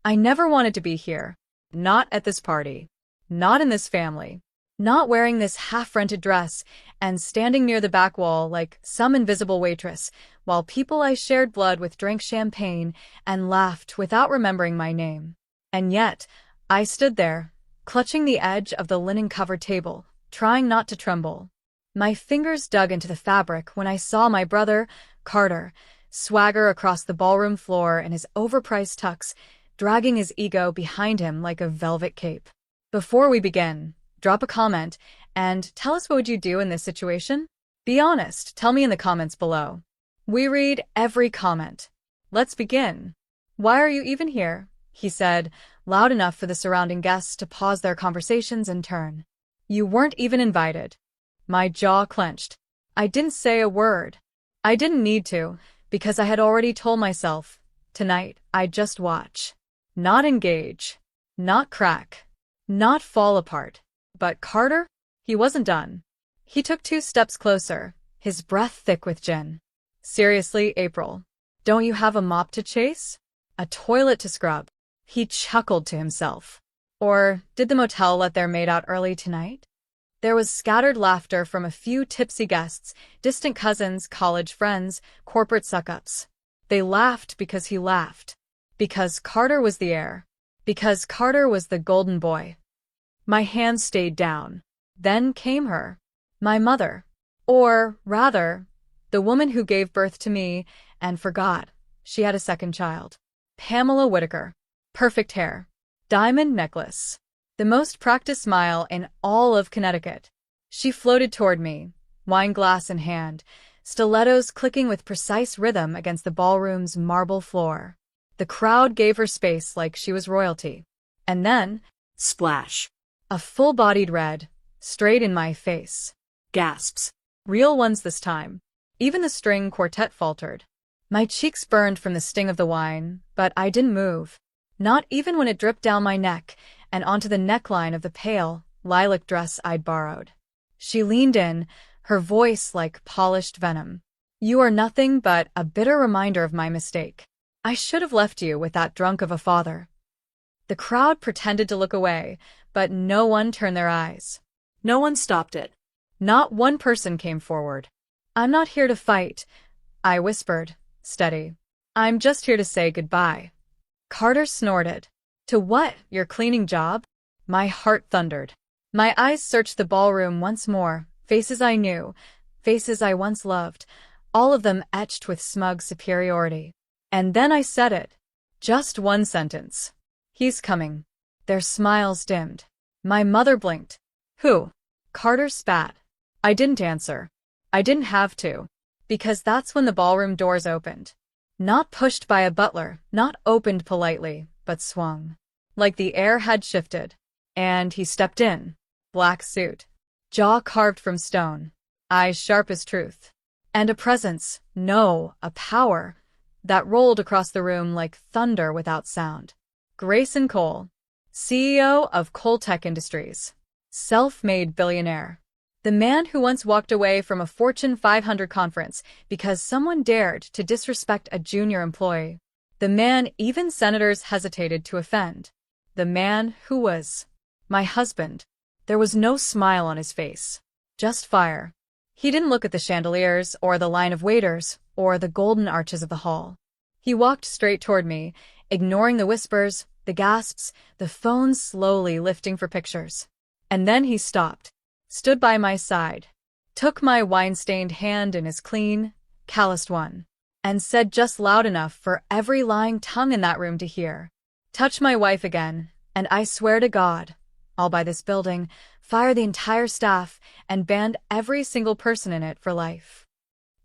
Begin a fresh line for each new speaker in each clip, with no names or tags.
I never wanted to be here. Not at this party. Not in this family. Not wearing this half-rented dress and standing near the back wall like some invisible waitress, while people I shared blood with drank champagne and laughed without remembering my name. And yet, I stood there, clutching the edge of the linen-covered table, trying not to tremble. My fingers dug into the fabric when I saw my brother, Carter, swagger across the ballroom floor in his overpriced tux, dragging his ego behind him like a velvet cape. Before we begin, drop a comment and tell us what would you do in this situation? Be honest, tell me in the comments below. We read every comment. Let's begin. Why are you even here? He said, loud enough for the surrounding guests to pause their conversations and turn. You weren't even invited. My jaw clenched. I didn't say a word. I didn't need to, because I had already told myself, tonight, I'd just watch. Not engage. Not crack. Not fall apart. But Carter? He wasn't done. He took 2 steps closer, his breath thick with gin. Seriously, April, don't you have a mop to chase? A toilet to scrub? He chuckled to himself. Or did the motel let their maid out early tonight? There was scattered laughter from a few tipsy guests, distant cousins, college friends, corporate suck-ups. They laughed because he laughed. Because Carter was the heir. Because Carter was the golden boy. My hand stayed down. Then came her. My mother. Or, rather, the woman who gave birth to me and forgot she had a second child. Pamela Whitaker. Perfect hair. Diamond necklace. The most practiced smile in all of Connecticut. She floated toward me, wine glass in hand, stilettos clicking with precise rhythm against the ballroom's marble floor. The crowd gave her space like she was royalty. And then, splash. A full-bodied red, straight in my face. Gasps. Real ones this time. Even the string quartet faltered. My cheeks burned from the sting of the wine, but I didn't move. Not even when it dripped down my neck and onto the neckline of the pale, lilac dress I'd borrowed. She leaned in, her voice like polished venom. You are nothing but a bitter reminder of my mistake. I should have left you with that drunk of a father. The crowd pretended to look away, but no one turned their eyes. No one stopped it. Not one person came forward. I'm not here to fight, I whispered, steady. I'm just here to say goodbye. Carter snorted. To what, your cleaning job? My heart thundered. My eyes searched the ballroom once more, faces I knew, faces I once loved, all of them etched with smug superiority. And then I said it. Just one sentence. He's coming. Their smiles dimmed. My mother blinked. Who? Carter spat. I didn't answer. I didn't have to. Because that's when the ballroom doors opened. Not pushed by a butler, not opened politely, but swung. Like the air had shifted. And he stepped in. Black suit. Jaw carved from stone. Eyes sharp as truth. And a presence, no, a power, that rolled across the room like thunder without sound. Grayson Cole. CEO of Tech Industries. Self-made billionaire. The man who once walked away from a Fortune 500 conference because someone dared to disrespect a junior employee. The man even senators hesitated to offend. The man who was my husband. There was no smile on his face. Just fire. He didn't look at the chandeliers or the line of waiters or the golden arches of the hall. He walked straight toward me, ignoring the whispers, the gasps, the phones slowly lifting for pictures. And then he stopped, stood by my side, took my wine-stained hand in his clean, calloused one, and said just loud enough for every lying tongue in that room to hear, touch my wife again, and I swear to God, I'll buy this building, fire the entire staff, and ban every single person in it for life.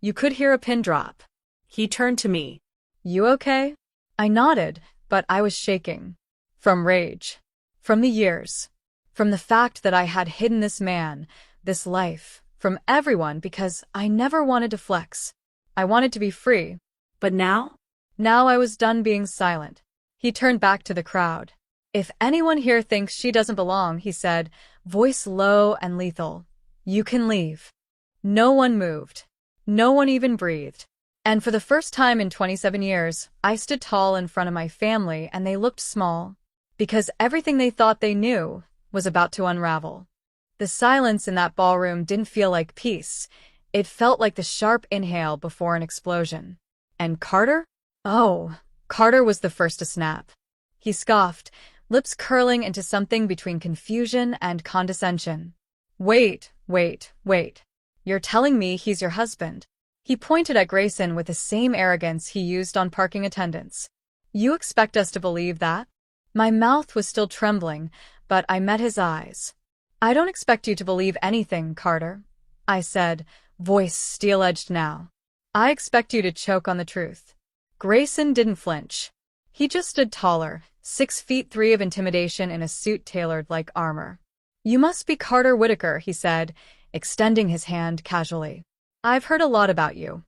You could hear a pin drop. He turned to me. You okay? I nodded, but I was shaking. From rage. From the years. From the fact that I had hidden this man, this life, from everyone because I never wanted to flex. I wanted to be free. But now? Now I was done being silent. He turned back to the crowd. If anyone here thinks she doesn't belong, he said, voice low and lethal, you can leave. No one moved. No one even breathed. And for the first time in 27 years, I stood tall in front of my family and they looked small, because everything they thought they knew was about to unravel. The silence in that ballroom didn't feel like peace. It felt like the sharp inhale before an explosion. And Carter? Oh, Carter was the first to snap. He scoffed, lips curling into something between confusion and condescension. Wait. You're telling me he's your husband? He pointed at Grayson with the same arrogance he used on parking attendants. You expect us to believe that? My mouth was still trembling, but I met his eyes. I don't expect you to believe anything, Carter, I said, voice steel-edged now. I expect you to choke on the truth. Grayson didn't flinch. He just stood taller, 6'3" of intimidation in a suit tailored like armor. You must be Carter Whitaker, he said, extending his hand casually. I've heard a lot about you.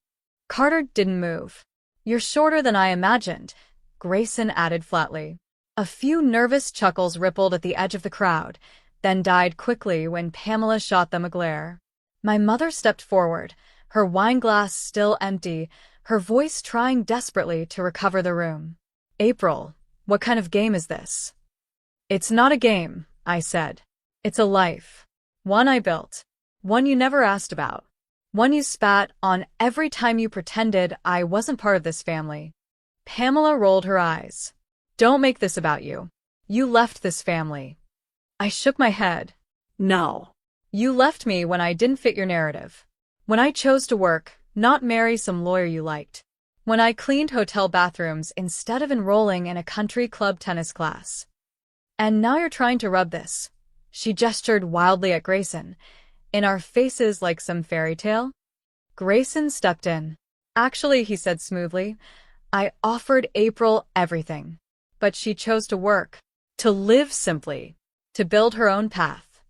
Carter didn't move. You're shorter than I imagined, Grayson added flatly. A few nervous chuckles rippled at the edge of the crowd, then died quickly when Pamela shot them a glare. My mother stepped forward, her wine glass still empty, her voice trying desperately to recover the room. April, what kind of game is this? It's not a game, I said. It's a life. One I built. One you never asked about. One you spat on every time you pretended I wasn't part of this family. Pamela rolled her eyes. Don't make this about you. You left this family. I shook my head. No. You left me when I didn't fit your narrative. When I chose to work, not marry some lawyer you liked. When I cleaned hotel bathrooms instead of enrolling in a country club tennis class. And now you're trying to rub this. She gestured wildly at Grayson. In our faces like some fairy tale? Grayson stepped in. Actually, he said smoothly, I offered April everything. But she chose to work, to live simply, to build her own path.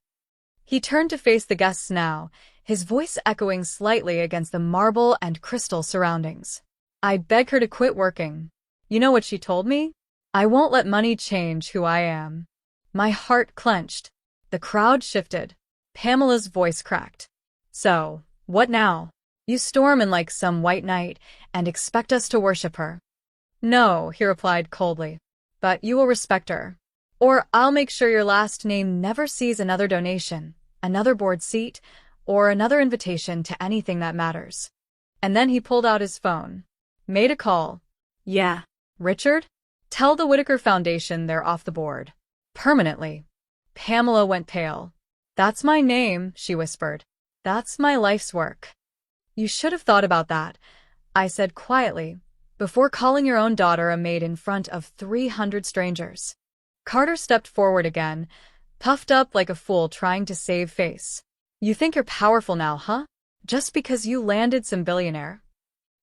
He turned to face the guests now, his voice echoing slightly against the marble and crystal surroundings. I beg her to quit working. You know what she told me? I won't let money change who I am. My heart clenched. The crowd shifted. Pamela's voice cracked. So, what now? You storm in like some white knight and expect us to worship her. No, he replied coldly. But you will respect her. Or I'll make sure your last name never sees another donation, another board seat, or another invitation to anything that matters. And then he pulled out his phone. Made a call. Yeah. Richard? Tell the Whitaker Foundation they're off the board. Permanently. Pamela went pale. That's my name, she whispered. That's my life's work. You should have thought about that, I said quietly, before calling your own daughter a maid in front of 300 strangers. Carter stepped forward again, puffed up like a fool trying to save face. You think you're powerful now, huh? Just because you landed some billionaire?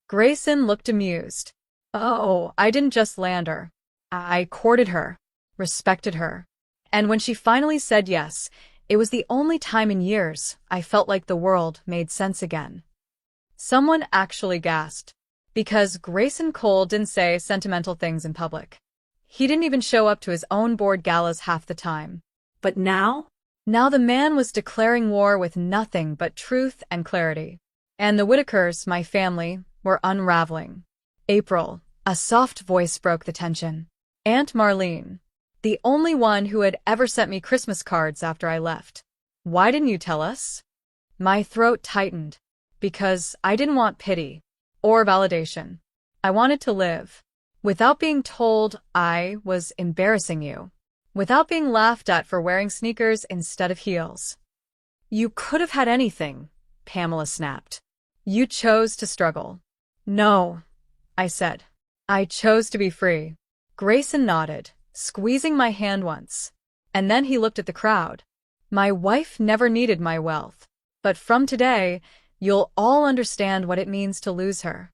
Grayson looked amused. Oh, I didn't just land her. I courted her, respected her. And when she finally said yes, it was the only time in years I felt like the world made sense again. Someone actually gasped, because Grayson Cole didn't say sentimental things in public. He didn't even show up to his own board galas half the time. But now? Now the man was declaring war with nothing but truth and clarity. And the Whitakers, my family, were unraveling. April, a soft voice broke the tension. Aunt Marlene. The only one who had ever sent me Christmas cards after I left. Why didn't you tell us? My throat tightened. Because I didn't want pity. Or validation. I wanted to live. Without being told I was embarrassing you. Without being laughed at for wearing sneakers instead of heels. You could have had anything, Pamela snapped. You chose to struggle. No, I said. I chose to be free. Grayson nodded, squeezing my hand once. And then he looked at the crowd. My wife never needed my wealth. But from today, you'll all understand what it means to lose her.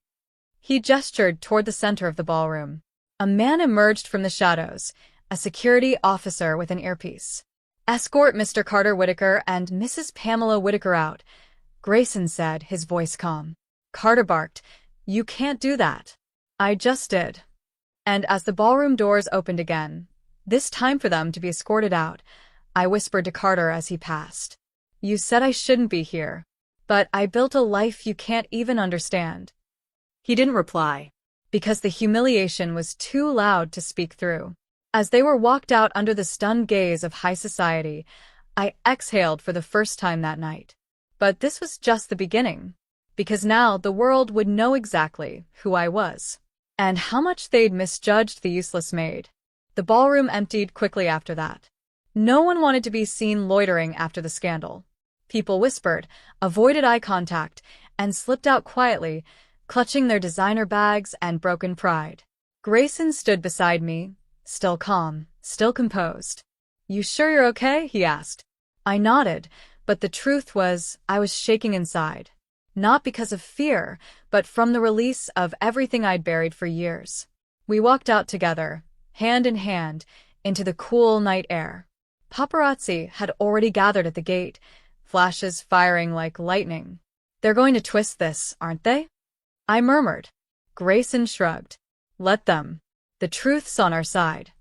He gestured toward the center of the ballroom. A man emerged from the shadows, a security officer with an earpiece. Escort Mr. Carter Whitaker and Mrs. Pamela Whitaker out, Grayson said, his voice calm. Carter barked, You can't do that. I just did. And as the ballroom doors opened again, this time for them to be escorted out, I whispered to Carter as he passed. You said I shouldn't be here, but I built a life you can't even understand. He didn't reply, because the humiliation was too loud to speak through. As they were walked out under the stunned gaze of high society, I exhaled for the first time that night. But this was just the beginning, because now the world would know exactly who I was, and how much they'd misjudged the useless maid. The ballroom emptied quickly after that. No one wanted to be seen loitering after the scandal. People whispered, avoided eye contact, and slipped out quietly, clutching their designer bags and broken pride. Grayson stood beside me, still calm, still composed. "You sure you're okay?" he asked. I nodded, but the truth was I was shaking inside. Not because of fear, but from the release of everything I'd buried for years. We walked out together, hand in hand, into the cool night air. Paparazzi had already gathered at the gate, flashes firing like lightning. "They're going to twist this, aren't they?" I murmured. Grayson shrugged. "Let them. The truth's on our side."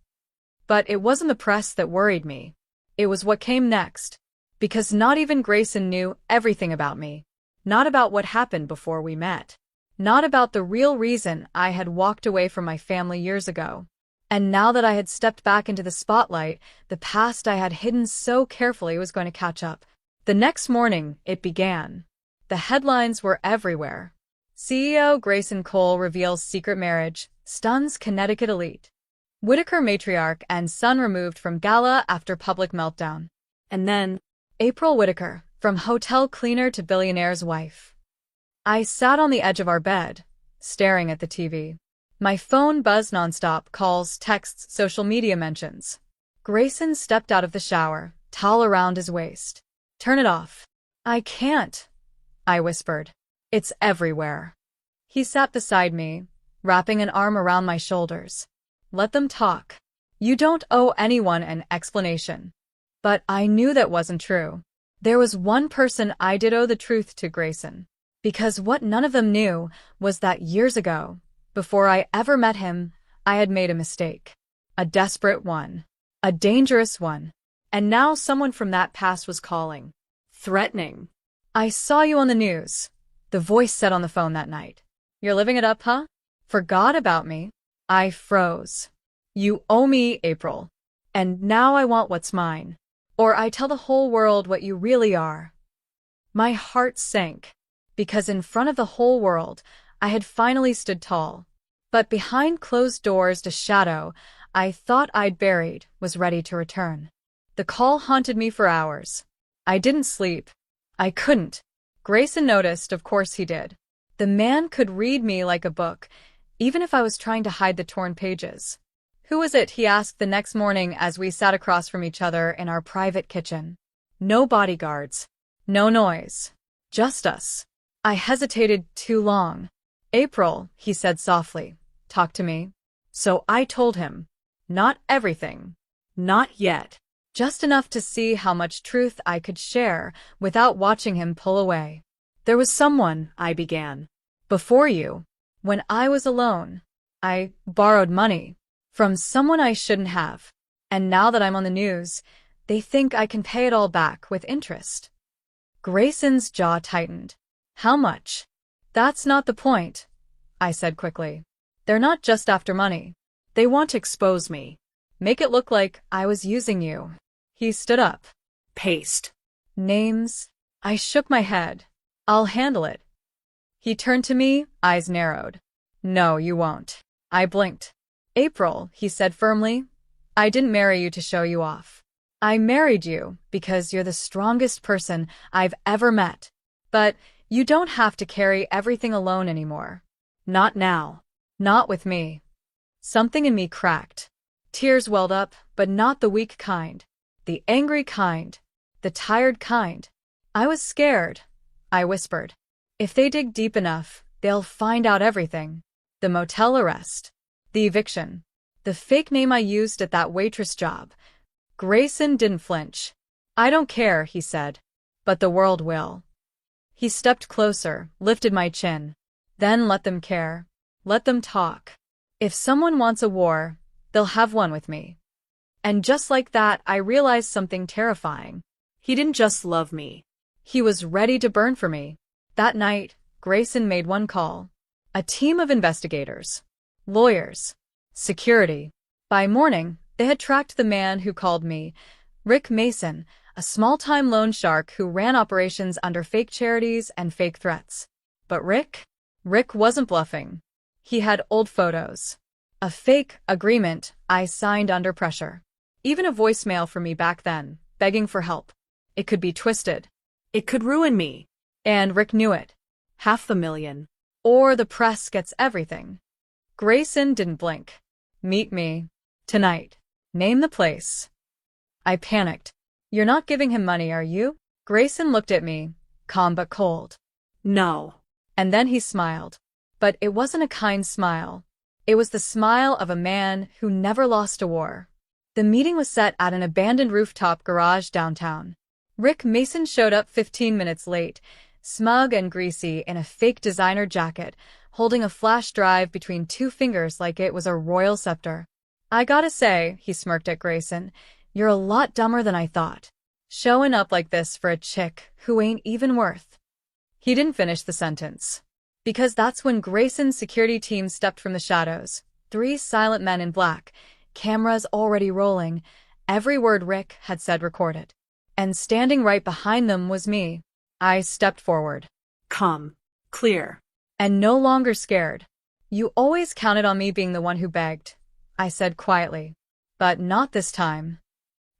But it wasn't the press that worried me. It was what came next. Because not even Grayson knew everything about me. Not about what happened before we met. Not about the real reason I had walked away from my family years ago. And now that I had stepped back into the spotlight, the past I had hidden so carefully was going to catch up. The next morning, it began. The headlines were everywhere. CEO Grayson Cole reveals secret marriage, stuns Connecticut elite. Whitaker matriarch and son removed from gala after public meltdown. And then, April Whitaker, from hotel cleaner to billionaire's wife. I sat on the edge of our bed, staring at the TV. My phone buzzed nonstop, calls, texts, social media mentions. Grayson stepped out of the shower, towel around his waist. "Turn it off." "I can't," I whispered. "It's everywhere." He sat beside me, wrapping an arm around my shoulders. "Let them talk. You don't owe anyone an explanation." But I knew that wasn't true. There was one person I did owe the truth to, Grayson. Because what none of them knew was that years ago, before I ever met him, I had made a mistake. A desperate one. A dangerous one. And now someone from that past was calling. Threatening. "I saw you on the news," the voice said on the phone that night. "You're living it up, huh? Forgot about me?" I froze. "You owe me, April. And now I want what's mine. Or I tell the whole world what you really are." My heart sank. Because in front of the whole world, I had finally stood tall. But behind closed doors, the shadow I thought I'd buried was ready to return. The call haunted me for hours. I didn't sleep. I couldn't. Grayson noticed, of course he did. The man could read me like a book, even if I was trying to hide the torn pages. "Who is it?" he asked the next morning as we sat across from each other in our private kitchen. No bodyguards. No noise. Just us. I hesitated too long. "April," he said softly, "talk to me." So I told him. Not everything. Not yet. Just enough to see how much truth I could share without watching him pull away. "There was someone," I began. "Before you. When I was alone. I borrowed money. From someone I shouldn't have. And now that I'm on the news, they think I can pay it all back with interest." Grayson's jaw tightened. "How much?" "That's not the point," I said quickly. "They're not just after money. They want to expose me. Make it look like I was using you." He stood up. "Paste." "Names?" I shook my head. "I'll handle it." He turned to me, eyes narrowed. "No, you won't." I blinked. "April," he said firmly, "I didn't marry you to show you off. I married you because you're the strongest person I've ever met. But you don't have to carry everything alone anymore. Not now. Not with me." Something in me cracked. Tears welled up, but not the weak kind. The angry kind. The tired kind. "I was scared," I whispered. "If they dig deep enough, they'll find out everything. The motel arrest. The eviction. The fake name I used at that waitress job." Grayson didn't flinch. "I don't care," he said. "But the world will." He stepped closer, lifted my chin. "Then let them care. Let them talk. If someone wants a war, they'll have one with me." And just like that, I realized something terrifying. He didn't just love me. He was ready to burn for me. That night, Grayson made one call. A team of investigators, lawyers, security. By morning, they had tracked the man who called me Rick Mason, a small-time loan shark who ran operations under fake charities and fake threats. But Rick wasn't bluffing. He had old photos. A fake agreement I signed under pressure. Even a voicemail from me back then, begging for help. It could be twisted.
It could ruin me.
And Rick knew it.
$500,000.
Or the press gets everything. Grayson didn't blink. Meet me. Tonight. Name the place. I panicked. You're not giving him money, are you? Grayson looked at me, calm but cold.
No.
And then he smiled. But it wasn't a kind smile. It was the smile of a man who never lost a war. The meeting was set at an abandoned rooftop garage downtown. Rick Mason showed up 15 minutes late, smug and greasy in a fake designer jacket, holding a flash drive between two fingers like it was a royal scepter. I gotta say, he smirked at Grayson, you're a lot dumber than I thought. Showing up like this for a chick who ain't even worth. He didn't finish the sentence. Because that's when Grayson's security team stepped from the shadows. 3 silent men in black, cameras already rolling, every word Rick had said recorded. And standing right behind them was me. I stepped forward.
Calm. Clear.
And no longer scared. You always counted on me being the one who begged, I said quietly. But not this time.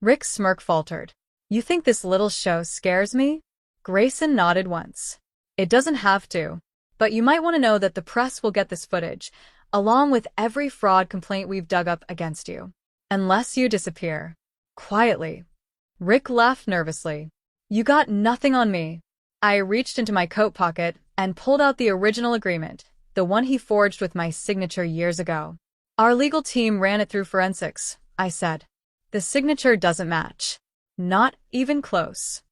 Rick's smirk faltered. You think this little show scares me? Grayson nodded once. It doesn't have to. But you might want to know that the press will get this footage, along with every fraud complaint we've dug up against you. Unless you disappear. Quietly. Rick laughed nervously. You got nothing on me. I reached into my coat pocket and pulled out the original agreement, the one he forged with my signature years ago. Our legal team ran it through forensics, I said. The signature doesn't match. Not even close.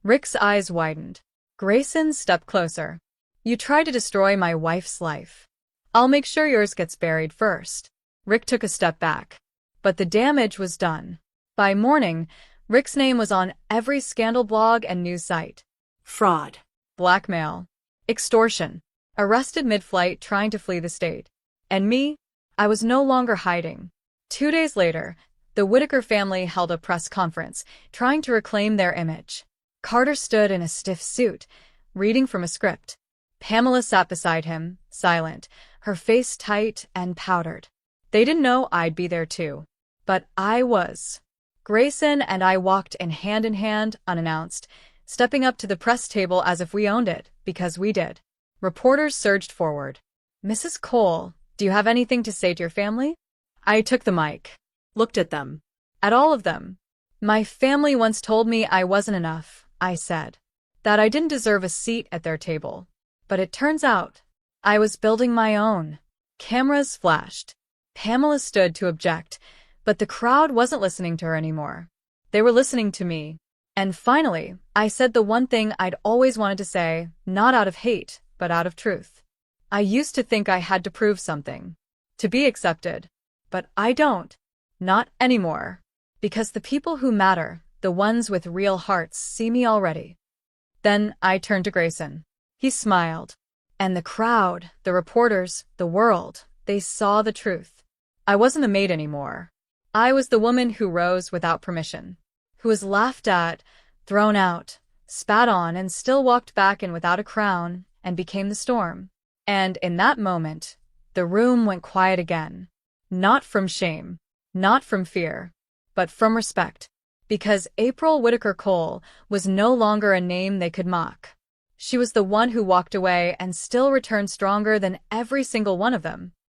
Rick's eyes widened. Grayson stepped closer. You tried to destroy my wife's life. I'll make sure yours gets buried first. Rick took a step back. But the damage was done. By morning, Rick's name was on every scandal blog and news site.
Fraud.
Blackmail. Extortion. Arrested mid-flight trying to flee the state. And me? I was no longer hiding. 2 days later, the Whitaker family held a press conference, trying to reclaim their image. Carter stood in a stiff suit, reading from a script. Pamela sat beside him, silent, her face tight and powdered. They didn't know I'd be there too. But I was. Grayson and I walked in hand, unannounced, stepping up to the press table as if we owned it, because we did. Reporters surged forward. Mrs. Cole, do you have anything to say to your family? I took the mic. Looked at them. At all of them. My family once told me I wasn't enough, I said. That I didn't deserve a seat at their table. But it turns out, I was building my own. Cameras flashed. Pamela stood to object, but the crowd wasn't listening to her anymore. They were listening to me. And finally, I said the one thing I'd always wanted to say, not out of hate, but out of truth. I used to think I had to prove something. To be accepted. But I don't. Not anymore. Because the people who matter, the ones with real hearts, see me already. Then I turned to Grayson. He smiled. And the crowd, the reporters, the world, they saw the truth. I wasn't the maid anymore. I was the woman who rose without permission, who was laughed at, thrown out, spat on, and still walked back in without a crown and became the storm. And in that moment, the room went quiet again. Not from shame, not from fear, but from respect. Because April Whitaker Cole was no longer a name they could mock. She was the one who walked away and still returned stronger than every single one of them.